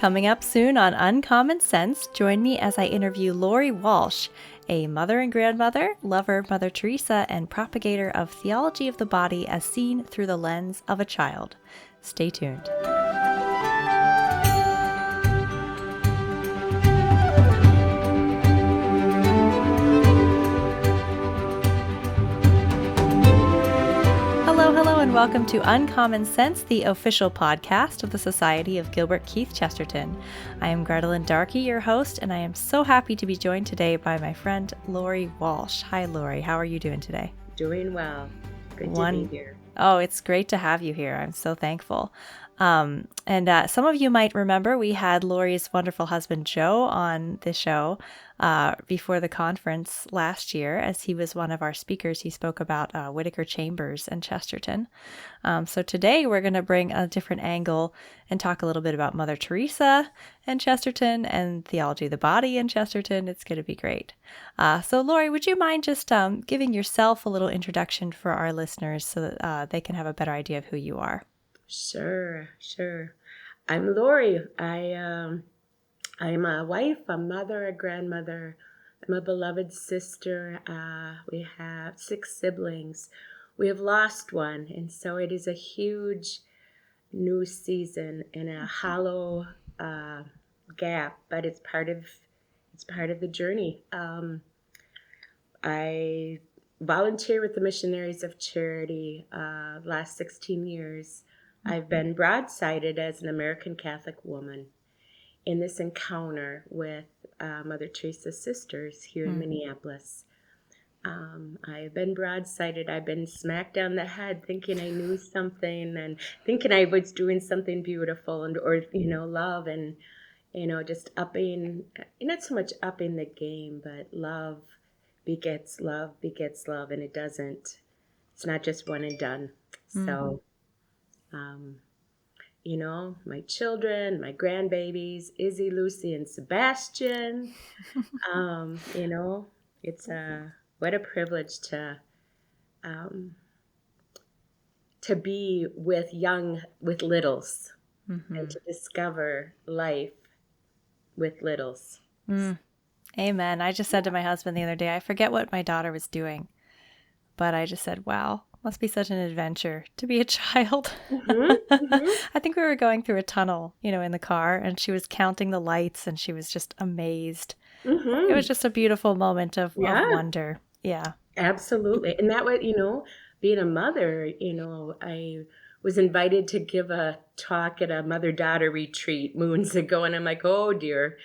Coming up soon on Uncommon Sense, join me as I interview Laurie Walsh, a mother and grandmother, lover of Mother Teresa, and propagator of theology of the body as seen through the lens of a child. Stay tuned. Hello, and welcome to Uncommon Sense, the official podcast of the Society of Gilbert Keith Chesterton. I am Grettelyn Darkey, your host, and I am so happy to be joined today by my friend Laurie Walsh. Hi, Laurie. How are you doing today? Doing well. Good to be here. Oh, it's great to have you here. I'm so thankful. And some of you might remember we had Laurie's wonderful husband, Joe, on the show before the conference last year, as he was one of our speakers. He spoke about Whitaker Chambers and Chesterton. So today we're going to bring a different angle and talk a little bit about Mother Teresa and Chesterton and theology of the body and Chesterton. It's going to be great. So Laurie, would you mind just giving yourself a little introduction for our listeners so that they can have a better idea of who you are? Sure. I'm Laurie. I'm a wife, a mother, a grandmother. I'm a beloved sister. We have 6 siblings. We have lost one, and so it is a huge new season and a hollow gap, but it's part of the journey. I volunteer with the Missionaries of Charity last 16 years. I've been broadsided as an American Catholic woman in this encounter with Mother Teresa's sisters here in Minneapolis. I've been broadsided. I've been smacked on the head thinking I knew something and thinking I was doing something beautiful or love and, just upping, not so much upping the game, but love begets love, and it doesn't. It's not just one and done. So, my children, my grandbabies, Izzy, Lucy, and Sebastian, it's what a privilege to be with littles and to discover life with littles. Amen. I just said to my husband the other day, I forget what my daughter was doing, but I just said, wow, must be such an adventure to be a child. I think we were going through a tunnel, in the car, and she was counting the lights and she was just amazed. It was just a beautiful moment of wonder. Yeah. Absolutely. And that way, being a mother, I was invited to give a talk at a mother-daughter retreat moons ago, and I'm like, oh dear.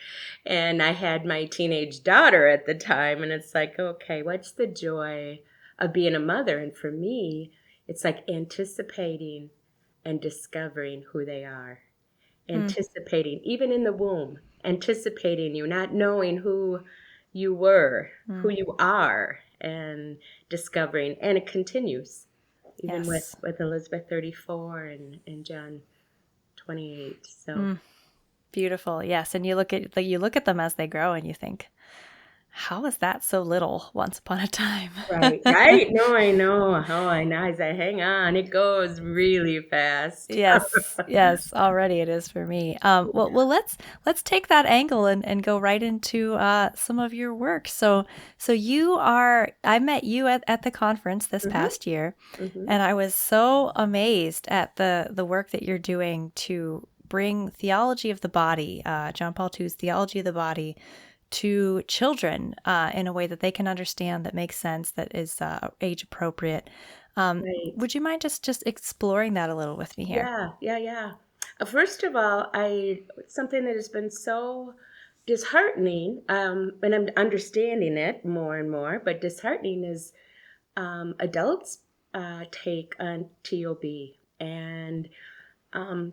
And I had my teenage daughter at the time, and it's like, okay, what's the joy of being a mother? And for me, it's like anticipating and discovering who they are. Anticipating, even in the womb, anticipating you, not knowing who you were, who you are, and discovering. And it continues. Even with Elizabeth 34 and John 28. So beautiful. Yes. And you look at them as they grow and you think, how is that so little once upon a time? Right. No, I know. Oh, I know. I say, hang on. It goes really fast. Yes. Already it is for me. Well, let's take that angle and go right into some of your work. So I met you at the conference this past year, and I was so amazed at the work that you're doing to bring theology of the body, John Paul II's theology of the body, to children in a way that they can understand, that makes sense, that is age appropriate. Right. Would you mind just exploring that a little with me here? Yeah. First of all, something that has been so disheartening, and I'm understanding it more and more, but disheartening is adults' take on TOB and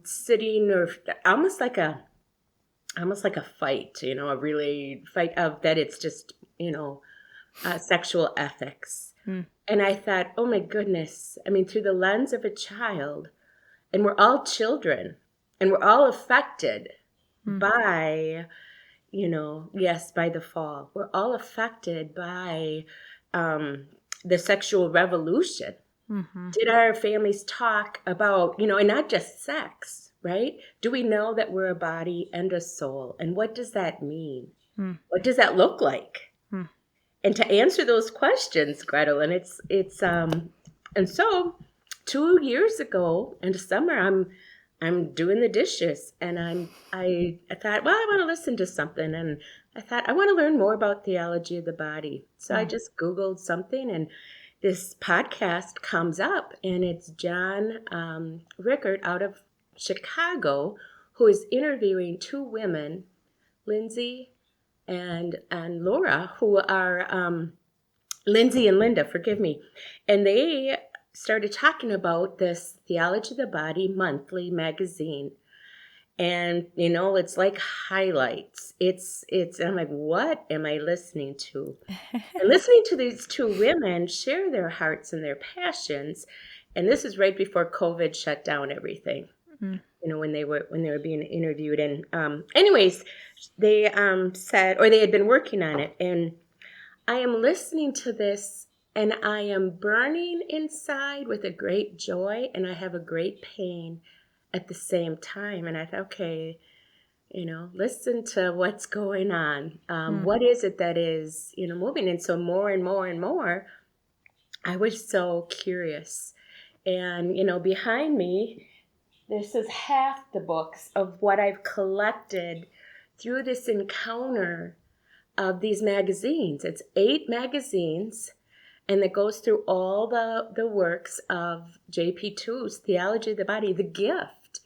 sitting or almost like a fight, a really fight of that it's just, sexual ethics. And I thought, oh my goodness, through the lens of a child, and we're all children, and we're all affected by, by the fall. We're all affected by the sexual revolution. Did our families talk about, and not just sex, right? Do we know that we're a body and a soul? And what does that mean? Mm. What does that look like? Mm. And to answer those questions, Grettelyn, and so 2 years ago in the summer, I'm doing the dishes, and I thought, well, I want to listen to something, and I thought I want to learn more about theology of the body. So I Mm. just Googled something, and this podcast comes up, and it's John Rickard out of Chicago, who is interviewing two women, Lindsay and Laura, who are Lindsay and Linda, forgive me, and they started talking about this Theology of the Body monthly magazine. And it's like highlights. It's I'm like, what am I listening to? And listening to these two women share their hearts and their passions. And this is right before COVID shut down everything. Mm. When they were being interviewed. And anyways, they said, or they had been working on it, and I am listening to this, and I am burning inside with a great joy, and I have a great pain at the same time. And I thought, okay, listen to what's going on. What is it that is, moving? And so more and more and more, I was so curious. And, behind me, this is half the books of what I've collected through this encounter of these magazines. It's 8 magazines, and it goes through all the works of J.P. Two's Theology of the Body, the gift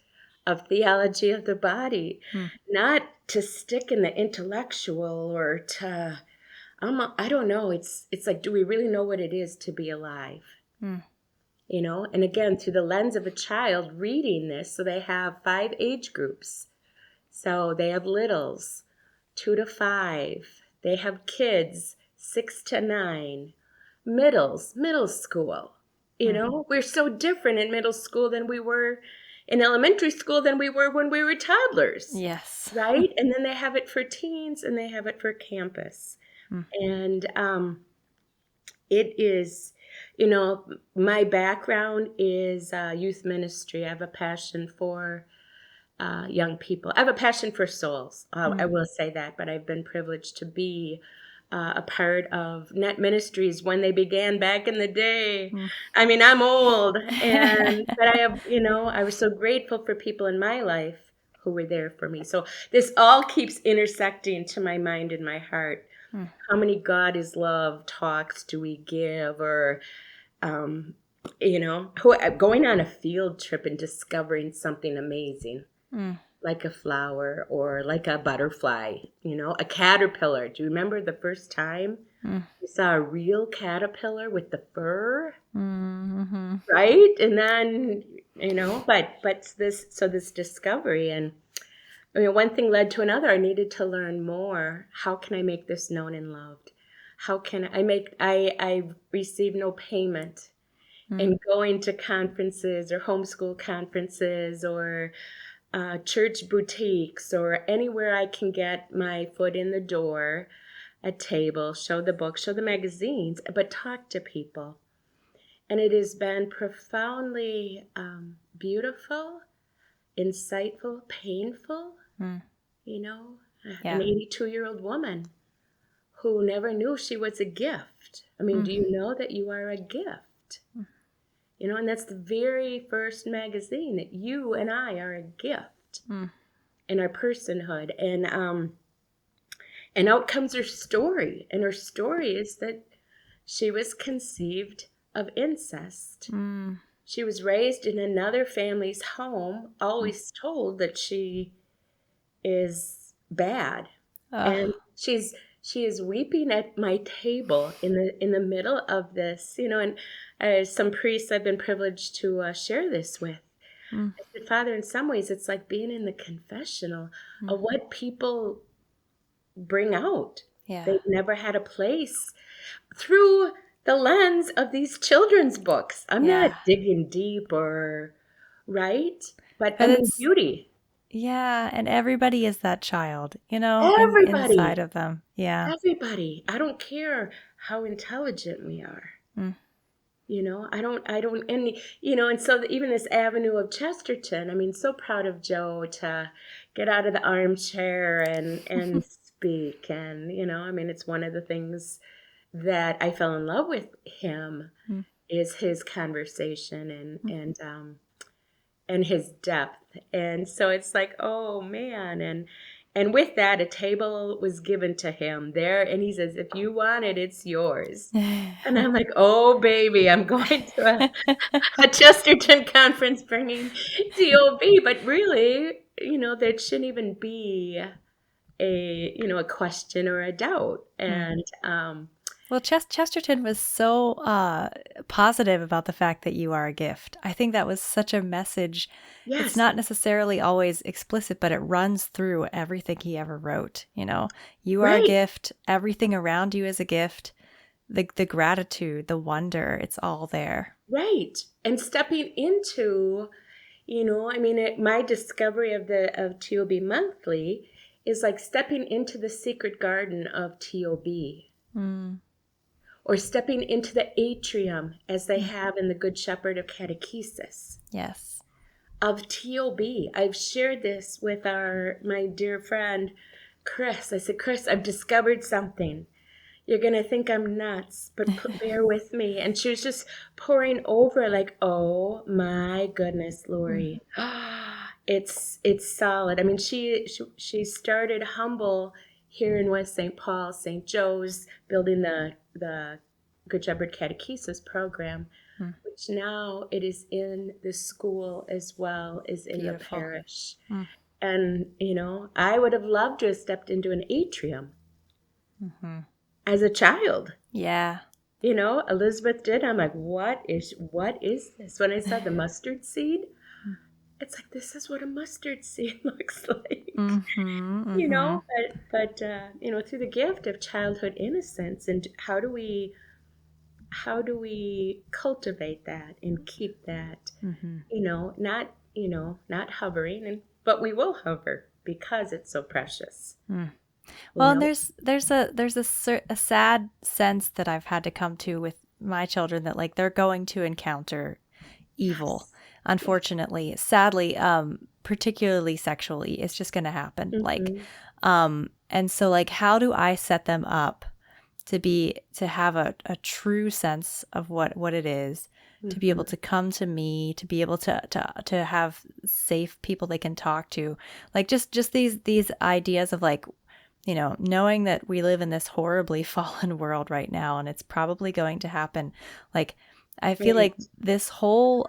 of Theology of the Body, not to stick in the intellectual or to, I don't know, it's like, do we really know what it is to be alive? Mm. And again, through the lens of a child reading this, so they have 5 age groups. So they have littles, 2 to 5. They have kids, 6 to 9. Middle school. We're so different in middle school than we were in elementary school than we were when we were toddlers. Yes. Right? And then they have it for teens, and they have it for campus. And it is, my background is youth ministry. I have a passion for young people. I have a passion for souls. I will say that, but I've been privileged to be a part of Net Ministries when they began back in the day. I mean, I'm old, but I have, I was so grateful for people in my life who were there for me. So this all keeps intersecting to my mind and my heart. How many God is love talks do we give, or going on a field trip and discovering something amazing, like a flower or like a butterfly, a caterpillar. Do you remember the first time you saw a real caterpillar with the fur? Mm-hmm. Right? And then, but this discovery, and one thing led to another. I needed to learn more. How can I make this known and loved? How can I receive no payment in going to conferences or homeschool conferences or church boutiques or anywhere I can get my foot in the door, a table, show the books, show the magazines, but talk to people. And it has been profoundly beautiful, insightful, painful. Yeah. An 82-year-old woman who never knew she was a gift. I mean, do you know that you are a gift? And that's the very first magazine, that you and I are a gift in our personhood. And out comes her story. And her story is that she was conceived of incest. She was raised in another family's home, always told that she is bad. And she is weeping at my table in the middle of this, and some priests I've been privileged to share this with. I said, Father, in some ways, it's like being in the confessional of what people bring out. Yeah. They've never had a place through the lens of these children's books. I'm not digging deep or right, but I mean it's beauty. Yeah, and everybody is that child, inside Everybody. of them. Yeah. Everybody. I don't care how intelligent we are. and and so even this avenue of Chesterton, I mean, so proud of Joe to get out of the armchair and speak. And, I mean, it's one of the things that I fell in love with him Mm. is his conversation and his depth. And so it's like, oh man. And with that, a table was given to him there. And he says, if you want it, it's yours. And I'm like, oh, baby, I'm going to a Chesterton conference bringing TOB. But really, there shouldn't even be a question or a doubt. And Well, Chesterton was so positive about the fact that you are a gift. I think that was such a message. It's yes, not necessarily always explicit, but it runs through everything he ever wrote. You are a right, gift. Everything around you is a gift. The gratitude, the wonder, it's all there. right. And stepping into, I mean, my discovery of TOB Monthly is like stepping into the secret garden of TOB. Mm. Or stepping into the atrium as they have in the Good Shepherd of Catechesis Yes. of TOB. I've shared this with my dear friend Chris. I said, Chris, I've discovered something. You're going to think I'm nuts, but bear with me. And she was just pouring over like, oh my goodness, Mm. Laurie. It's solid. I mean, she started humble here in West St. Paul, St. Joe's, building the Good Shepherd Catechesis program, Mm. which now it is in the school as well as in the Beautiful. parish. Mm. And, I would have loved to have stepped into an atrium Mm-hmm. as a child. Yeah. Elizabeth did. I'm like, what is this? When I saw the mustard seed, it's like, this is what a mustard seed looks like. Mm-hmm. Mm-hmm. But through the gift of childhood innocence, and how do we cultivate that and keep that, Mm-hmm. not hovering, but we will hover because it's so precious, Mm. you Well, and know? there's a sad sense that I've had to come to with my children that like they're going to encounter evil. Yes. Unfortunately, sadly, particularly sexually, it's just going to happen. Mm-hmm. And so like, how do I set them up to have a true sense of what it is, to be able Mm-hmm. to come to me, to be able to have safe people they can talk to, like just these ideas of like, knowing that we live in this horribly fallen world right now, and it's probably going to happen. Like, I feel like Right. this whole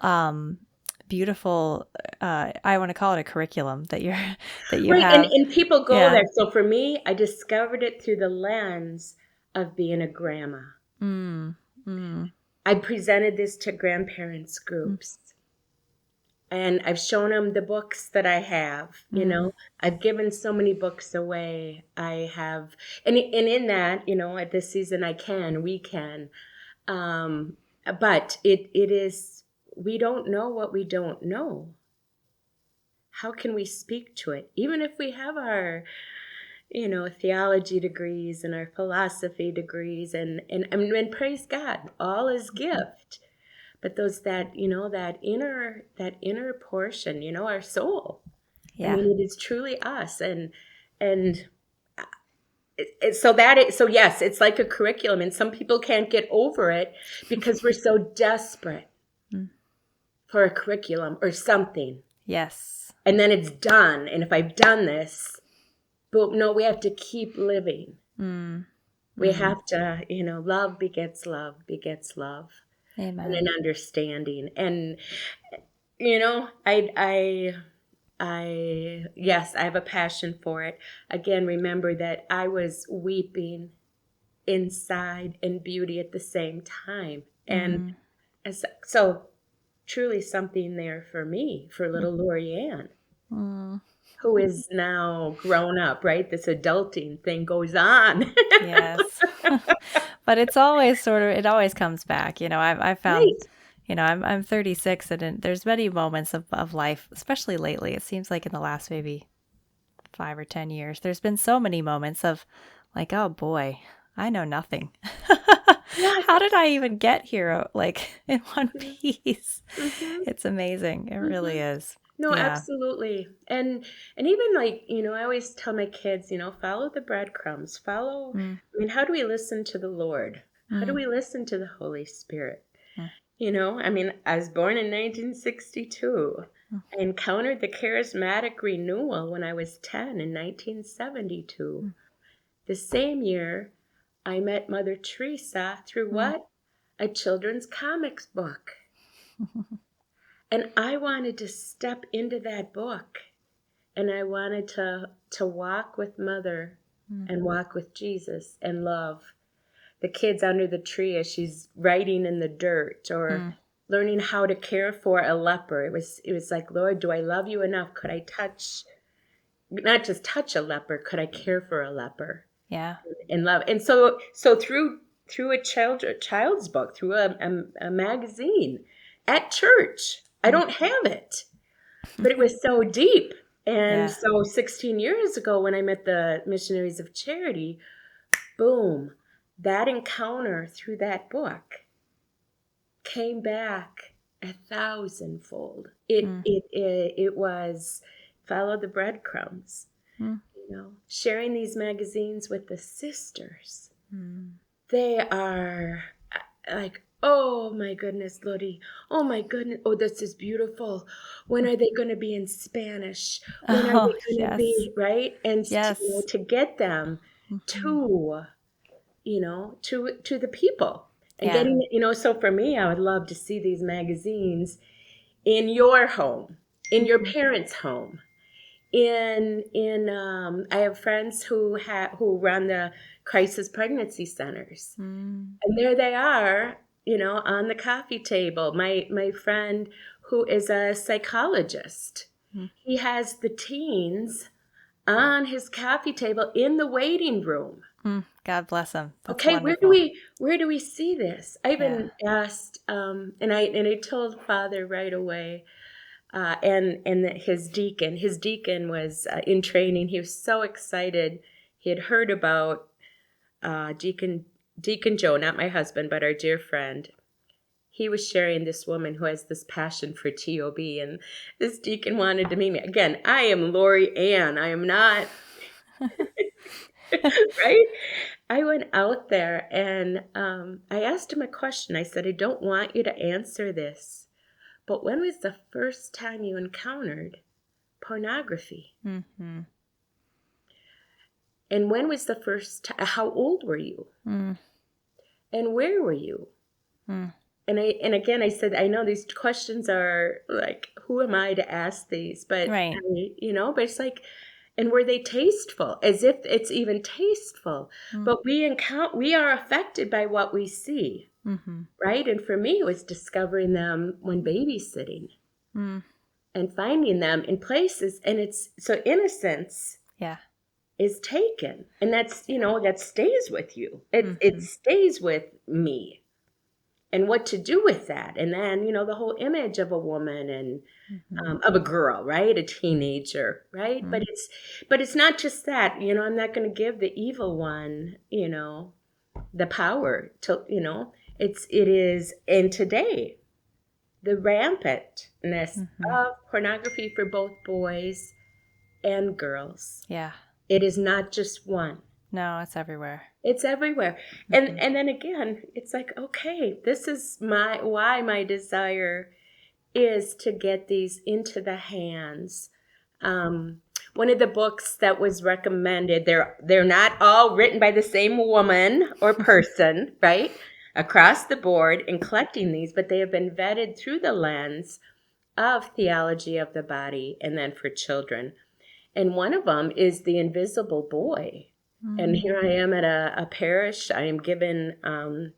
beautiful, I want to call it a curriculum that you Right, and have. people go Yeah. there. So for me, I discovered it through the lens of being a grandma. Mm, mm, I presented this to grandparents mm, groups, and I've shown them the books that I have. mm. I've given so many books away. I have, and in that, at this season, we can. Um, but it is, we don't know what we don't know. How can we speak to it? Even if we have our theology degrees and our philosophy degrees, and praise God, all is gift. But that inner portion, our soul. I Yeah. mean, it is truly us, and so yes, it's like a curriculum, and some people can't get over it because we're so desperate Mm. for a curriculum or something, Yes. and then it's done. And if I've done this, but no, we have to keep living. Mm, We mm. have to, love begets love, and an Amen. understanding. And yes, I have a passion for it. Again, remember that I was weeping inside and beauty at the same time, and Mm, so truly something there for me, for mm, little Laurie Ann, mm. who is now grown up. Right, this adulting thing goes on. Yes. But it's always it always comes back. I've found, Right. I'm 36, and there's many moments of life, especially lately. It seems like in the last maybe 5 or 10 years, there's been so many moments of like, oh boy, I know nothing. Yeah. How did I even get here, like, in one Yeah. piece? Mhm. It's amazing. It really Mhm. is. No, Yeah. absolutely. And even like, I always tell my kids, follow the breadcrumbs. Mm, I mean, how do we listen to the Lord? How do mm, we listen to the Holy Spirit? mm, I mean, I was born in 1962. mm, I encountered the charismatic renewal when I was 10 in 1972. mm, The same year, I met Mother Teresa through mm. what? A children's comics book. And I wanted to step into that book, and I wanted to walk with Mother Mm, and walk with Jesus and love the kids under the tree as she's writing in the dirt, or mm. learning how to care for a leper. It was like, Lord, do I love you enough? Could I touch, not just touch a leper, could I care for a leper Yeah. and love? And so through a child's book, through a magazine at church. I Mm. don't have it, but it was so deep. And Yeah. so 16 years ago, when I met the Missionaries of Charity, boom, that encounter through that book came back 1,000-fold. It Mm, it it, it was follow the breadcrumbs, mm, sharing these magazines with the sisters. mm. They are like, oh my goodness, Lodi. Oh my goodness. Oh, this is beautiful. When are they going to be in Spanish? When are Oh, they going to yes. be, right? And Yes. to get them Mhm. to, to the people and Yeah. getting, so for me, I would love to see these magazines in your home, in your Mhm. parents' home. I have friends who run the crisis pregnancy centers, Mm, and there they are, on the coffee table. My friend who is a psychologist, mm, he has the teens on his coffee table in the waiting room. mm. God bless him. That's Okay, where do wonderful. we where do we see this? I Yeah. even asked, and I told Father right away, and that his deacon was in training. He was so excited. He had heard about Deacon Joe, not my husband, but our dear friend. He was sharing this woman who has this passion for TOB, and this deacon wanted to meet me. Again, I am Laurie Ann. I am not right. I went out there and I asked him a question. I said, I don't want you to answer this, but when was the first time you encountered pornography? Mhm. And when was the first time? How old were you? Mm, And where were you? mm. And again, I said, I know these questions are like, who am I to ask these? Right. But it's like, and were they tasteful? As if it's even tasteful. Mm, But we are affected by what we see, mhm. right? And for me, it was discovering them when babysitting Mm. and finding them in places. And it's so innocence Yeah. is taken. And that stays with you. It Mhm. stays with me. And what to do with that. And then, the whole image of a woman and Mhm. of a girl, right? A teenager, right? But Mm. it's not just that, I'm not going to give the evil one, the power to, it is, and today, the rampantness Mhm. of pornography for both boys and girls. Yeah. It is not just one. No, it's everywhere. It's everywhere. And Mhm. and then again, it's like, okay, this is why my desire is to get these into the hands. Um, One of the books that was recommended, they're not all written by the same woman or person, right? Across the board in collecting these, but they have been vetted through the lens of theology of the body and then for children. And one of them is The Invisible Boy. And Mm. here I am at a parish. I am given a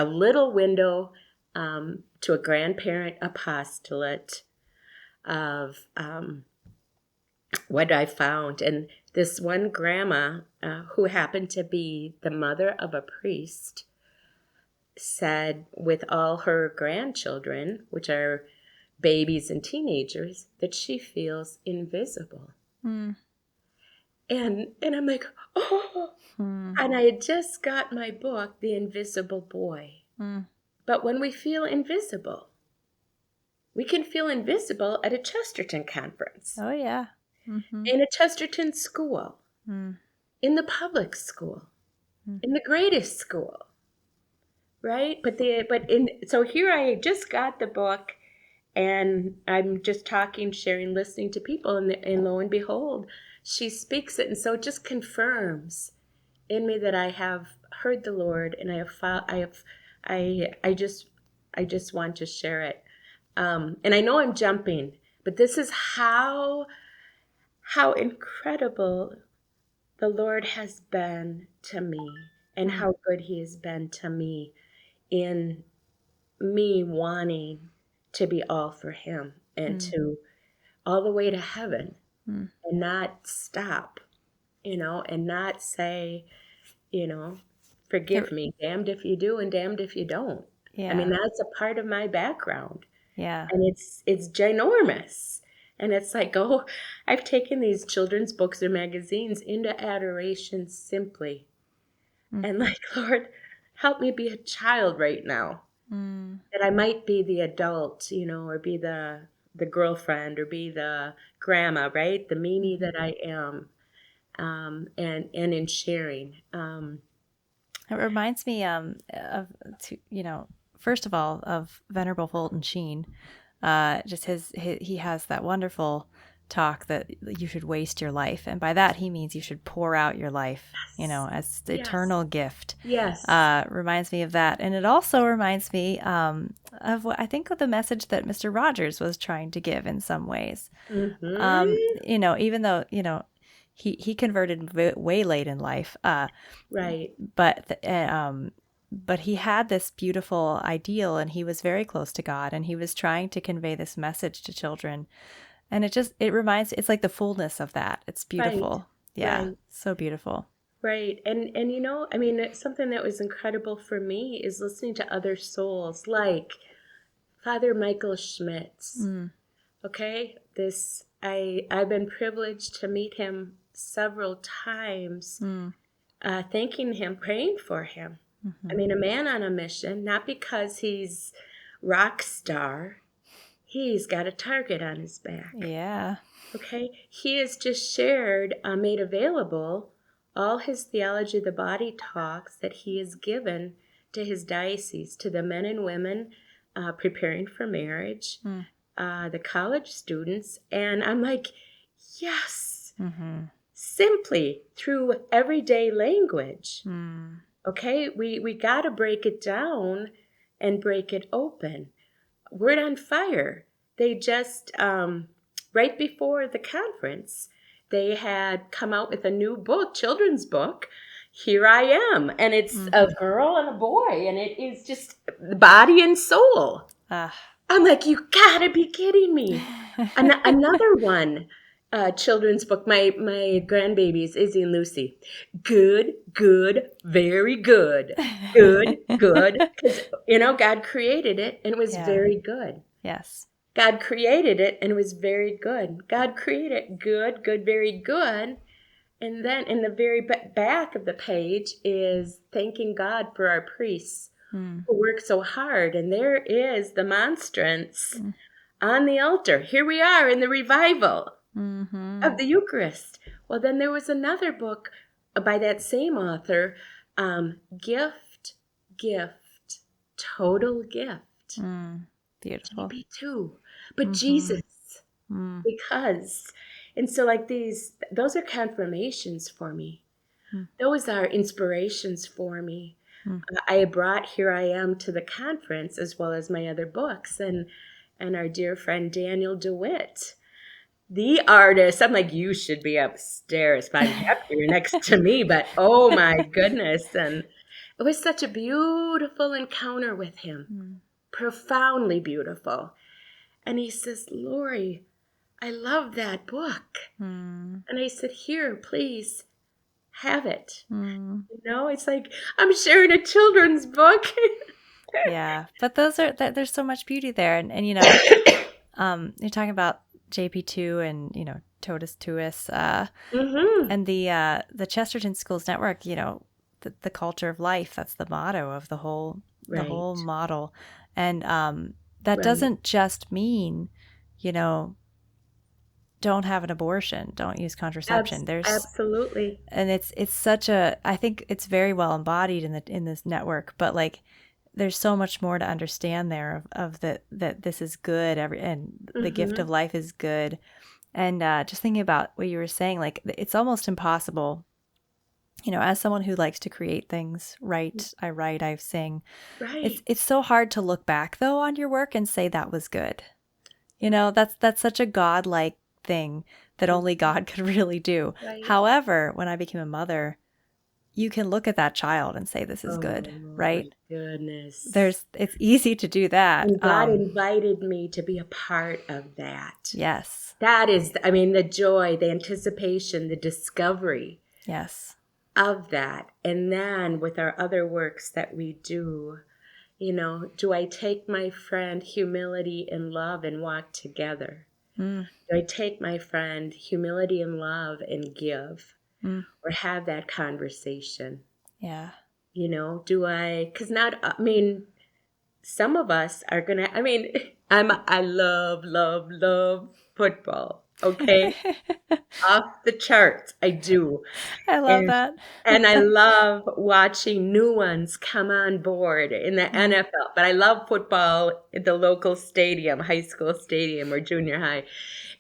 little window to a grandparent apostolate of what I found. And this one grandma, who happened to be the mother of a priest, said with all her grandchildren, which are babies and teenagers, that she feels invisible. Mm. And I'm like, oh, and I had just got my book, The Invisible Boy. But when we feel invisible, we can feel invisible at a Chesterton conference, Oh, yeah. Mm-hmm. in a Chesterton school, in the public school, in the greatest school, right? So here I just got the book, and I'm just talking, sharing, listening to people, and lo and behold, she speaks it, and so it just confirms in me that I have heard the Lord, and I just want to share it. And I know I'm jumping, but this is how incredible the Lord has been to me, and how good He has been to me in me wanting to be all for Him, and to all the way to heaven, and not stop, and not say, forgive me, damned if you do and damned if you don't. I mean, Yeah. that's a part of my background, Yeah. and it's ginormous. And it's like, oh, I've taken these children's books or magazines into adoration simply. And like, Lord, help me be a child right now. That I might be the adult, or be the girlfriend, or be the grandma, right? The meanie that I am, and in sharing. It reminds me first of all, of Venerable Fulton Sheen. Just he has that wonderful talk that you should waste your life, and by that he means you should pour out your life, as the Yes. eternal gift. Yes. Reminds me of that, and it also reminds me of what I think of the message that Mr. Rogers was trying to give in some ways. Even though he converted way late in life, Right. but he had this beautiful ideal, and he was very close to God, and he was trying to convey this message to children. And it's like the fullness of that. It's beautiful. Right. Yeah. Right. So beautiful. Right. And I mean, it's something that was incredible for me is listening to other souls like Father Michael Schmitz. Okay? I've been privileged to meet him several times, thanking him, praying for him. I mean, a man on a mission, not because he's rock star, he's got a target on his back. Yeah. Okay? He has just shared, made available, all his Theology of the Body talks that he has given to his diocese, to the men and women preparing for marriage, the college students. And I'm like, yes, simply through everyday language. Okay? We got to break it down and break it open. Word on Fire, they just, right before the conference, they had come out with a new book, children's book, Here I Am. And it's a girl and a boy, and it is just body and soul. I'm like, you gotta be kidding me. Another one, children's book, my grandbabies, Izzy and Lucy. Good, very good. Good. Because, God created it, and it was very good. Yes. God created it, and it was very good. God created it, good, very good. And then in the very back of the page is thanking God for our priests who work so hard. And there is the monstrance on the altar. Here we are in the revival of the Eucharist. Well, then there was another book by that same author, Gift, Total Gift. Beautiful. GB2. But Jesus, because, and so like those are confirmations for me. Those are inspirations for me. I brought Here I Am to the conference, as well as my other books, and our dear friend Daniel DeWitt, the artist. I'm like, you should be upstairs, but I'm happy you're next to me. But oh my goodness. And it was such a beautiful encounter with him, profoundly beautiful. And he says, Laurie, I love that book. And I said, here, please have it. It's like I'm sharing a children's book. Yeah. But there's so much beauty there. And you're talking about JP2 and, Totus Tuus, Mm-hmm. and the Chesterton Schools Network. The culture of life. That's the motto of the whole Right. model, and that Right. doesn't just mean, you know, don't have an abortion, don't use contraception. There's Absolutely. and it's such a I think it's very well embodied in this network, but like there's so much more to understand there of that this is good and the gift Mm-hmm. of life is good. And just thinking about what you were saying, like it's almost impossible, as someone who likes to create things, I write, I sing. Right. It's so hard to look back though on your work and say that was good. That's such a godlike thing that only Mhm. God could really do. Right. However, when I became a mother, you can look at that child and say this is good, Oh my right? goodness. It's easy to do that. And God invited me to be a part of that. Yes. That is, I mean, the joy, the anticipation, the discovery Yes. of that. And then with our other works that we do, do I take my friend humility and love and walk together? Mm, Do I take my friend humility and love and give mm, or have that conversation? yeah. Do I, because not, I mean, some of us are gonna, I mean, I love, love, love football, okay? Off the charts, I do. I love And that. and I love watching new ones come on board in the Mm, NFL, but I love football at the local stadium, high school stadium or junior high.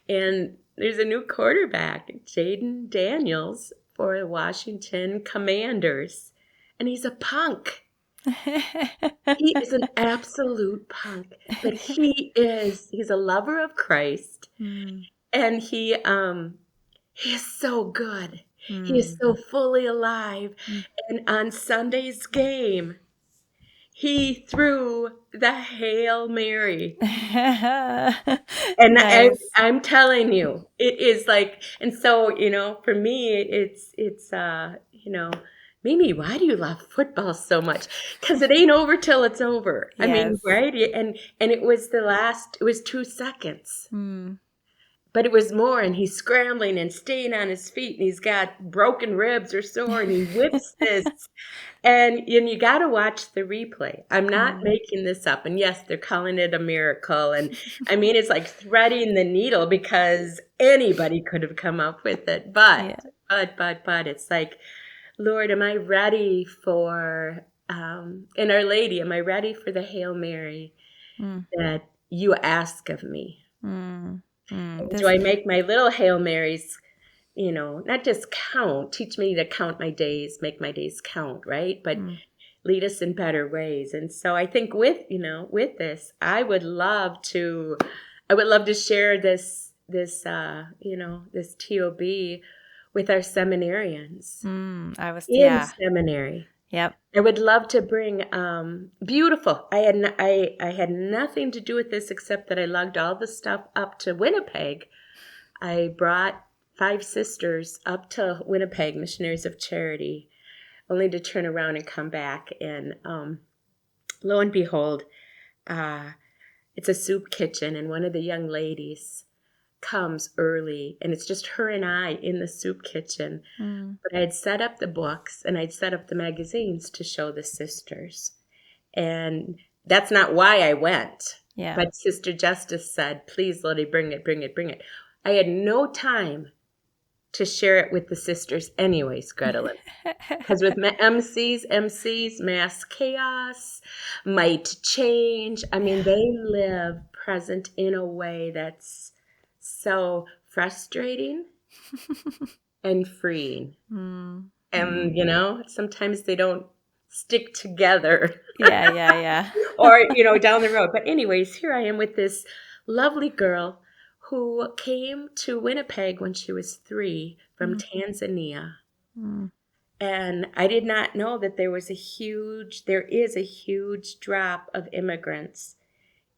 And there's a new quarterback, Jaden Daniels for the Washington Commanders, and he's a punk. He is an absolute punk, but he's a lover of Christ, mm, and he is so good. He is mm, so fully alive. mm. And on Sunday's game, he threw the Hail Mary. And Nice. I'm telling you, it is like, and so, for me, Mimi, why do you love football so much? Because it ain't over till it's over. I mean, Yes. right? And it was 2 seconds. Mm. But it was more, and he's scrambling and staying on his feet, and he's got broken ribs or sore, and he whips this. And you got to watch the replay. I'm not Mm. making this up. And yes, they're calling it a miracle. And I mean, it's like threading the needle because anybody could have come up with it. Yeah. But it's like, Lord, am I ready for, and Our Lady, am I ready for the Hail Mary Mm. that you ask of me? Mm. Mm. And do I make my little Hail Marys, not just count, teach me to count my days, make my days count, right? But Mm. lead us in better ways. And so I think with this, I would love to share this TOB with our seminarians in Yeah. seminary. Yep. I would love to bring beautiful. I had nothing to do with this except that I lugged all the stuff up to Winnipeg. I brought 5 sisters up to Winnipeg, Missionaries of Charity, only to turn around and come back. And lo and behold, uh, it's a soup kitchen, and one of the young ladies comes early, and it's just her and I in the soup kitchen. Mm. But I had set up the books and I'd set up the magazines to show the sisters. And that's not why I went. Yeah. But Sister Justice said, please, Lottie, bring it, bring it, bring it. I had no time to share it with the sisters anyways, Grettelyn. Because with MCs, mass chaos, might change. I mean, they live present in a way that's so frustrating and freeing. Mm. Mm. And, sometimes they don't stick together Yeah, yeah, yeah. or, down the road. But anyways, here I am with this lovely girl who came to Winnipeg when she was 3 from Mm. Tanzania. Mm. And I did not know that there is a huge drop of immigrants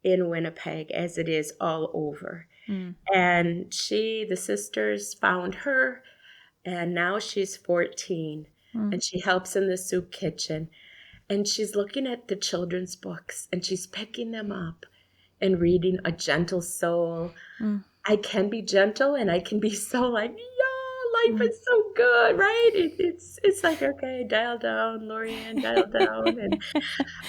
in Winnipeg as it is all over. Mm. And the sisters found her, and now she's 14 Mm. and she helps in the soup kitchen. And she's looking at the children's books and she's picking them up and reading A Gentle Soul, Mm. I can be gentle and I can be so like, yeah, life Mm. is so good, right? It's like, okay, dial down, Lorianne, dial down. And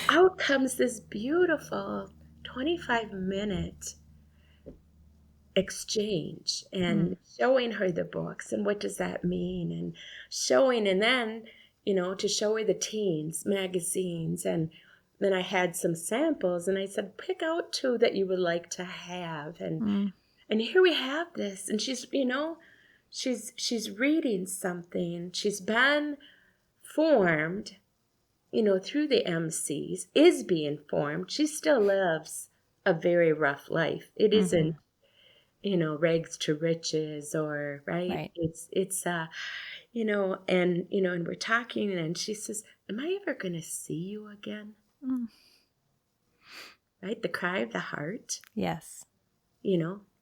out comes this beautiful 25-minute exchange and Mm. showing her the books and what does that mean and showing and then to show her the teens magazines and then I had some samples and I said pick out two that you would like to have Mm. and here we have this and she's reading something she's been formed through the MCs is being formed she still lives a very rough life it Mm-hmm. isn't rags to riches or right Right. and we're talking and she says am I ever going to see you again Mm. right the cry of the heart Yes.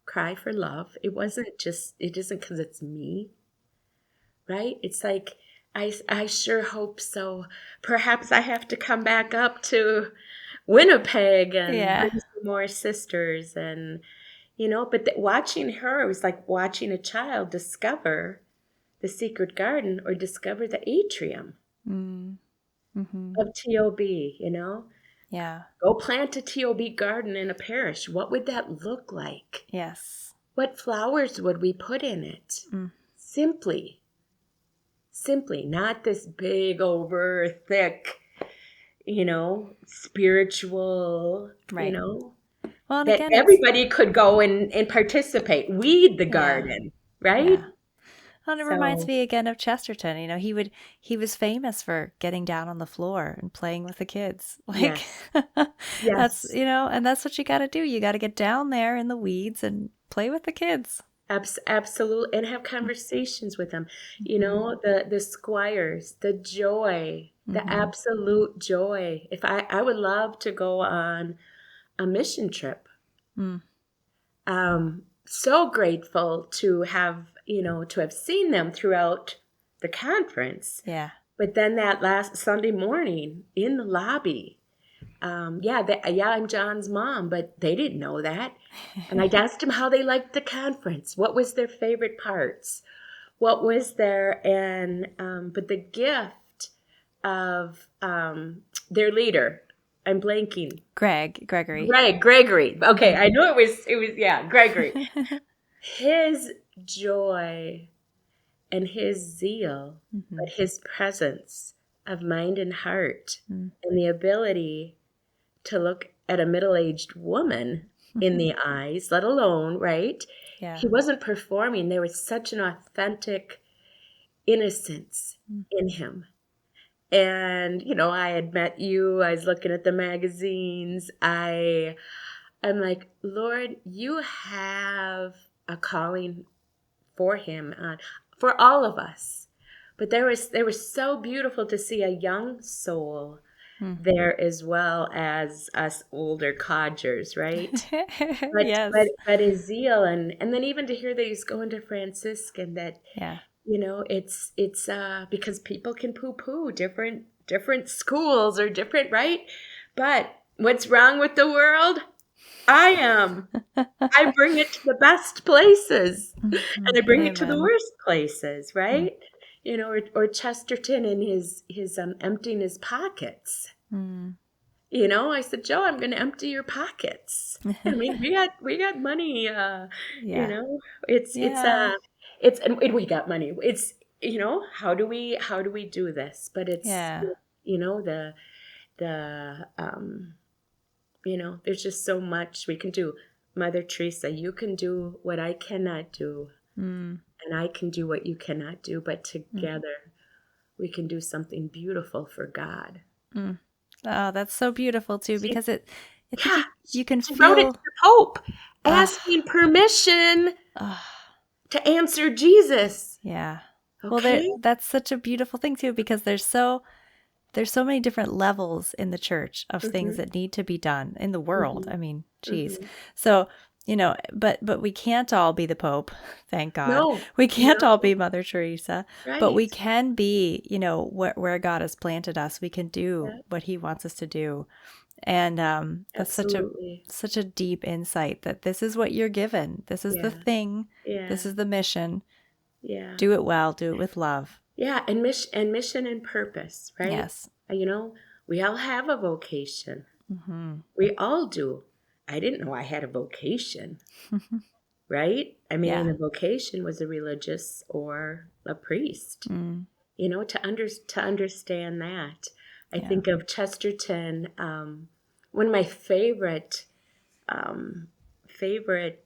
cry for love it isn't because it's me right it's like I sure hope so perhaps I have to come back up to Winnipeg and Yeah. bring some more sisters and but watching her it was like watching a child discover the secret garden or discover the atrium Mm. Mm-hmm. of TOB, Yeah. Go plant a TOB garden in a parish. What would that look like? Yes. What flowers would we put in it? Mm. Simply, not this big, over thick, spiritual, Right. Well, and that again, it's everybody could go and participate, weed the yeah. garden, right? Yeah. Well, and it reminds So, me again of Chesterton. He was famous for getting down on the floor and playing with the kids. Like yes, that's, yes. and that's what you got to do. You got to get down there in the weeds and play with the kids. Absolutely, and have conversations with them. Mm-hmm. The squires, the joy, the Mm-hmm. absolute joy. If I would love to go on a mission trip. Mm. So grateful to have seen them throughout the conference. Yeah. But then that last Sunday morning in the lobby, I'm John's mom, but they didn't know that. And I asked them how they liked the conference. What was their favorite parts? What was their but the gift of their leader. I'm blanking. Gregory. Right, Gregory. Okay, I Mm-hmm. knew it was Gregory. His joy and his zeal, Mm-hmm. but his presence of mind and heart Mm-hmm. and the ability to look at a middle-aged woman in the eyes, let alone, right? Yeah. He wasn't performing. There was such an authentic innocence in him. And, I had met you. I was looking at the magazines. I'm like, Lord, you have a calling for him, for all of us. But there was so beautiful to see a young soul there as well as us older codgers, right? Yes. But his zeal and then even to hear that he's going to Franciscan that Yeah. it's because people can poo-poo different schools or different, right? But what's wrong with the world? I bring it to the best places and I bring it to the Amen. worst places, right? Or Chesterton and his emptying his pockets. Mm. I said, Joe, I'm going to empty your pockets. I mean, we got money. You Yeah. know, Yeah. and we got money. It's how do we do this? But it's Yeah. the there's just so much we can do. Mother Teresa, you can do what I cannot do, Mm. and I can do what you cannot do. But Mm. together, we can do something beautiful for God. Mm. Oh, that's so beautiful too, See? because I think Yeah, you can she wrote it to feel, the Pope, ah, asking permission ah, to answer Jesus. yeah. Well, Okay? that's such a beautiful thing too, because there's so many different levels in the church of things Mm-hmm, that need to be done in the world. mm-hmm, I mean, geez. mm-hmm. So, but we can't all be the Pope, thank God. No, We can't all no, be Mother Teresa, but we right. can be, where God has planted us. We can do Yeah, what he wants us to do. And that's Absolutely. such a deep insight that this is what you're given. This is the Yeah. thing. This Yeah. is the mission. Yeah. Do it well. Do it with love. Yeah. Mission and purpose, right? Yes. You know, we all have a vocation. Mm-hmm. We all do. I didn't know I had a vocation, right? I mean, Yeah. a vocation was a religious or a priest. Mm. You know, to understand that, I Yeah. think of Chesterton. One of my um, favorite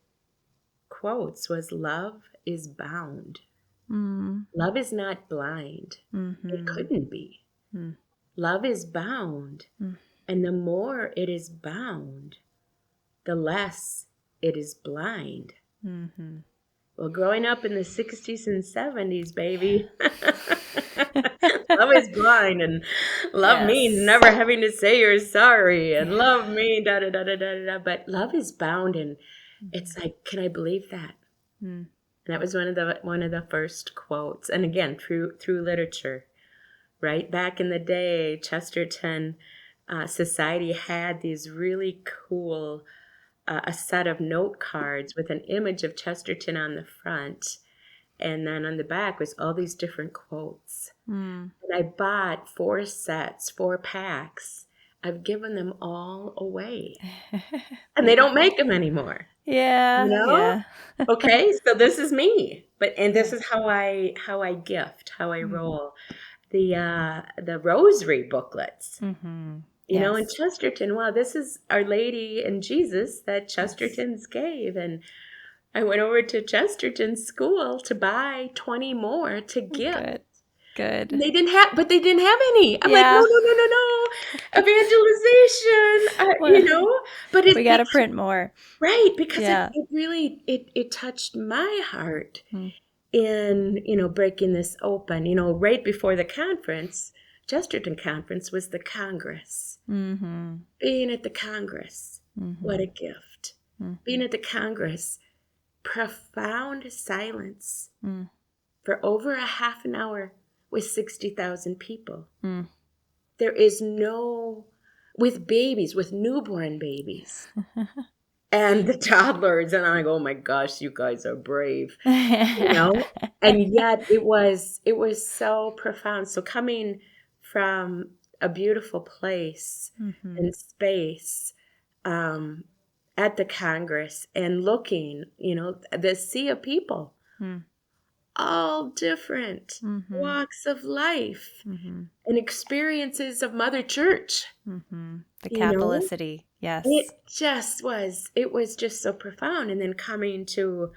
quotes was, "Love is bound. Mm. Love is not blind. It Mm-hmm. couldn't be. Mm. Love is bound, Mm. and the more it is bound, the less it is blind." Mm-hmm. Well, growing up in the 60s and 70s, baby, love is blind, and love means Yes. never having to say you're sorry, and love means da da da da da da. But love is bound, and it's like, can I believe that? Mm. And that was one of the first quotes, and again through literature, right? Back in the day, Chesterton Society had these really cool a set of note cards with an image of Chesterton on the front, and then on the back was all these different quotes. Mm. And I bought 4 packs. I've given them all away, and they don't make them anymore. You Yeah. know? Yeah. Okay, so this is me, and this Yeah. is how I gift, how I Mm. roll. The rosary booklets. Mm-hmm. You know, in Yes. Chesterton, wow, this is Our Lady and Jesus that Yes. Chesterton's gave. And I went over to Chesterton's school to buy 20 more to give. Good. Good. And they didn't have any. I'm like, no, Yeah. no, no, no, no. Evangelization, Well, but we got to it's print more. right, because Yeah. it really, it touched my heart Mm. in, breaking this open, right before the conference. Chesterton Conference was the Congress. Mm-hmm. Being at the Congress, what Mm-hmm. a gift. Mm. Being at the Congress, profound silence Mm. for over a half an hour with 60,000 people. Mm. There is with babies, with newborn babies, and the toddlers. And I go, oh my gosh, you guys are brave, And yet it was so profound. So coming from a beautiful place Mm-hmm. and space, at the Congress, and looking, the sea of people, Mm. all different Mm-hmm. walks of life Mm-hmm. and experiences of Mother Church, Mm-hmm. The you know, Catholicity. Yes. it was just so profound. And then coming to,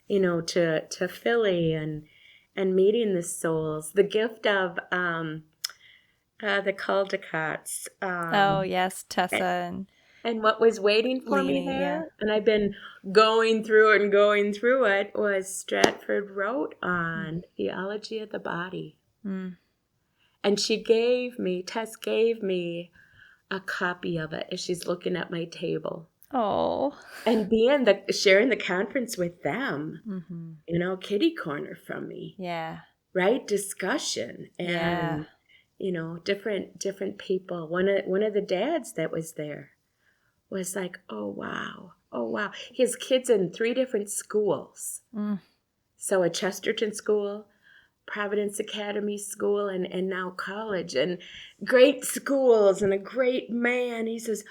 to Philly, and meeting the souls, the gift of the Caldecots, Oh, yes. Tessa and and what was waiting for me Leanie. Yeah. there, and I've been going through it and going through it, was Stratford wrote Mm. on Theology of the Body. Mm. And Tess gave me a copy of it as she's looking at my table. Oh. And sharing the conference with them, Mm-hmm. kitty corner from me, Yeah. right? Discussion, Yeah. and, different people. One of the dads that was there was like, oh wow, oh wow. His kids in 3 different schools. Mm. So a Chesterton school, Providence Academy school, and now college, and great schools, and a great man. He says,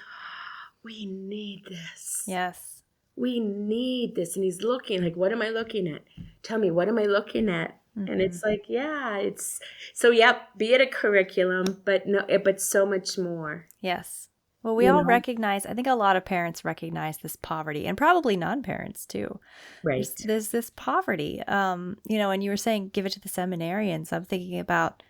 we need this. Yes. We need this. And he's looking like, what am I looking at? Tell me, what am I looking at? Mm-hmm. And it's like, yeah, it's so, yep, be it a curriculum, but so much more. Yes. Well, we all recognize, I think a lot of parents recognize this poverty, and probably non-parents too. Right. There's this poverty, and you were saying give it to the seminarians. I'm thinking about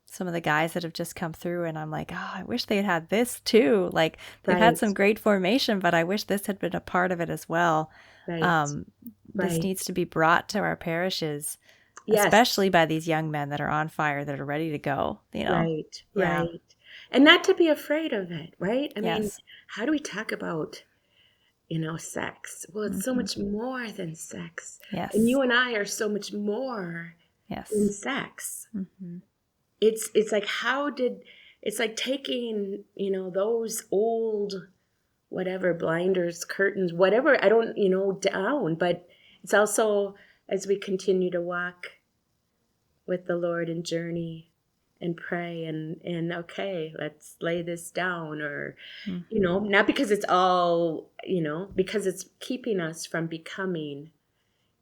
some of the guys that have just come through, and I'm like, oh, I wish they'd had this too. Like, they've had some great formation, but I wish this had been a part of it as well. Right. This needs to be brought to our parishes, Yes. especially by these young men that are on fire, that are ready to go, Right, Yeah. right. And not to be afraid of it, right? I mean, Yes. how do we talk about, sex? Well, it's so much more than sex. Yes. And you and I are so much more Yes. than sex. Mm-hmm. It's like, it's like taking, those old, whatever, blinders, curtains, whatever, I don't, down. But it's also, as we continue to walk with the Lord and journey and pray and okay, let's lay this down, or, not because it's all, because it's keeping us from becoming,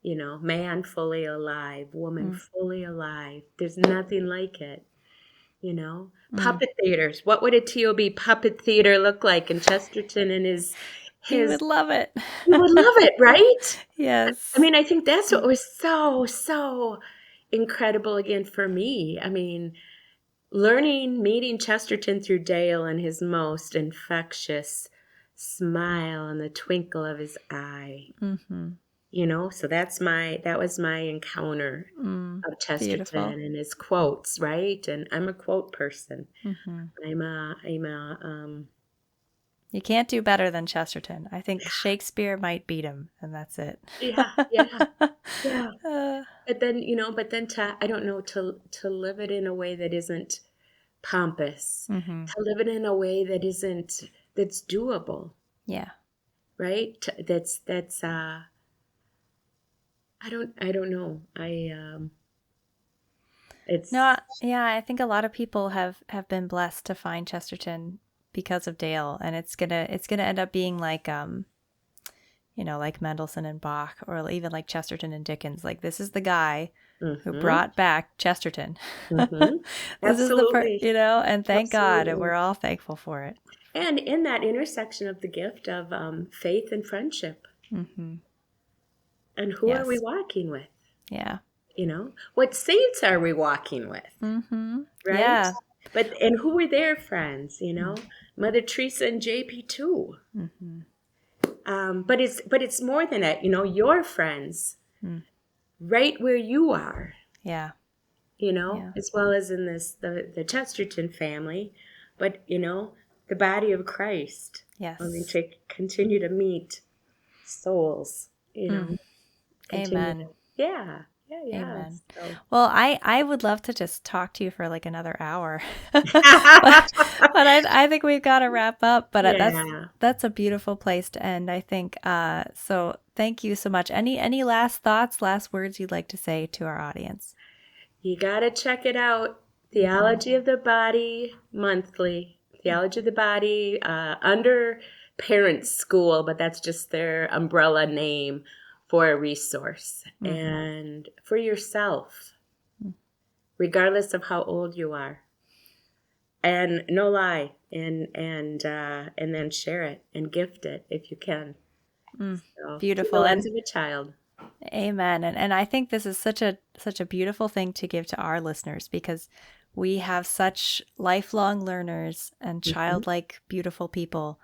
man fully alive, woman fully alive. There's nothing like it. Puppet theaters. What would a TOB puppet theater look like in Chesterton and his He would love it. He would love it, right? Yes. I mean, I think that's what was so incredible again for me. I mean, meeting Chesterton through Dale and his most infectious smile and the twinkle of his eye. So that was my encounter of Chesterton Beautiful. and his quotes, right? And I'm a quote person. You can't do better than Chesterton. I think Shakespeare might beat him, and that's it. Yeah. But then I don't know, to live it in a way that isn't pompous, to live it in a way that's doable. Yeah. Right? That's I don't know. I think a lot of people have been blessed to find Chesterton because of Dale, and it's gonna end up being like like Mendelssohn and Bach, or even like Chesterton and Dickens. Like, this is the guy who brought back Chesterton. This is the and thank God, and we're all thankful for it. And in that intersection of the gift of faith and friendship. And who are we walking with? Yeah. What saints are we walking with? Right? Yeah. And who were their friends? Mother Teresa and JP too. But it's more than that. Your friends, right where you are. Yeah. As well as in the Chesterton family, but the body of Christ. Yes. To continue to meet souls. Amen. Yeah. Amen. So. Well, I would love to just talk to you for like another hour, but I think we've got to wrap up. But that's a beautiful place to end, I think. So thank you so much. Any last thoughts, last words you'd like to say to our audience? You got to check it out. Theology of the Body monthly. Theology of the Body under Parents School, but that's just their umbrella name for a resource, and for yourself, regardless of how old you are, and no lie, and then share it and gift it if you can. So, beautiful. The lens of a child. Amen. And I think this is such a beautiful thing to give to our listeners, because we have such lifelong learners and childlike, beautiful people.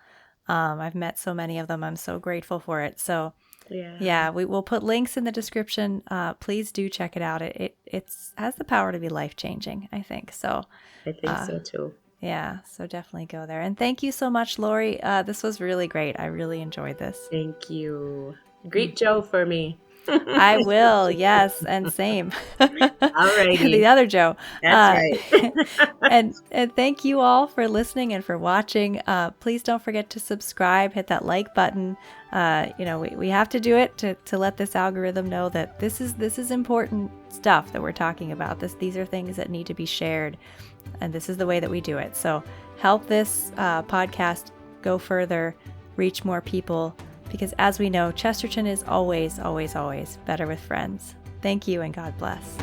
I've met so many of them. I'm so grateful for it. So yeah, we will put links in the description. Please do check it out. It has the power to be life-changing, I think. So I think so too. Yeah, so definitely go there. And thank you so much, Laurie. This was really great. I really enjoyed this. Thank you. Greet Joe for me. I will, yes, and same. All righty. The other Joe. That's right. and thank you all for listening and for watching. Please don't forget to subscribe, hit that like button. We have to do it to let this algorithm know that this is important stuff that we're talking about. These are things that need to be shared, and this is the way that we do it. So help this podcast go further, reach more people. Because as we know, Chesterton is always, always, always better with friends. Thank you, and God bless.